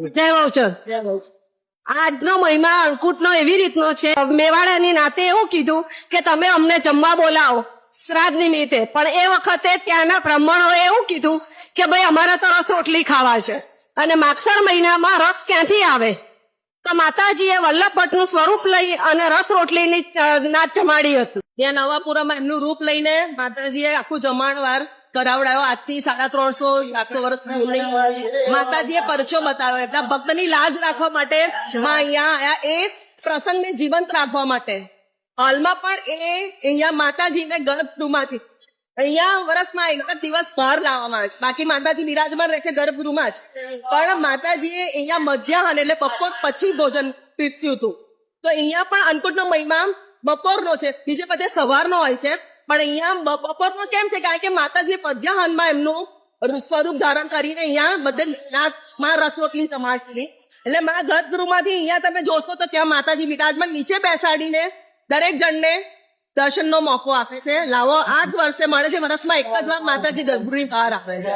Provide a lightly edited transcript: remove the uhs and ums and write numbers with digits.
જય બહુચર. આજનો મહિમા અંકુટનો એવી રીતનો છે, મેવાડાની નાતે એવું કીધું કે તમે અમને જમવા બોલાવો શ્રાદ્ધ નિમિત્તે, પણ એ વખતે ત્યાંના બ્રાહ્મણોએ એવું કીધું કે ભાઈ અમારે તો રસ રોટલી ખાવા છે, અને માગસર મહિનામાં રસ ક્યાંથી આવે? તો માતાજીએ વલ્લભ ભટ્ટનું સ્વરૂપ લઈ અને રસ રોટલીની નાચ જમાડી હતી. ત્યાં નવાપુરામાં એમનું રૂપ લઈને માતાજીએ આખું જમણવાર કરાવડાયો. આજથી 350-400 વર્ષ જૂની માતાજીએ પરચો બતાવ્યો એમના ભક્તની લાજ રાખવા માટે. અહીંયા આયા એ પ્રસંગને જીવંત રાખવા માટે. હાલમાં પણ અહીંયા માતાજીને ગર્ભગૃહમાંથી અહીંયા વર્ષમાં એક દિવસ બહાર લાવવામાં આવે છે. બાકી માતાજી બિરાજમાન રહે છે ગર્ભગૃહમાં જ, પણ માતાજીએ અહીંયા મધ્યાહન એટલે બપોર પછી ભોજન પીરસ્યું હતું. તો અહીંયા પણ અન્નકૂટનો મહિમા બપોરનો છે, બીજે બધે સવારનો હોય છે, પણ અહીંયા બપોરનો કેમ છે? કારણ કે માતાજીએ મધ્યાહનમાં એમનું સ્વરૂપ ધારણ કરીને અહીંયા બધે માં રસ રોટલી જમાડેલી. એટલે મારા ગર્ભગૃહમાંથી અહીંયા તમે જોશો તો ત્યાં માતાજી બિરાજમાન નીચે બેસાડીને દરેક જણને દર્શનનો મોકો આપે છે. લાવો 8 વર્ષે મળે છે, વર્ષમાં એક જ વાર માતાજી ગર્ભગૃહની બહાર આવે છે.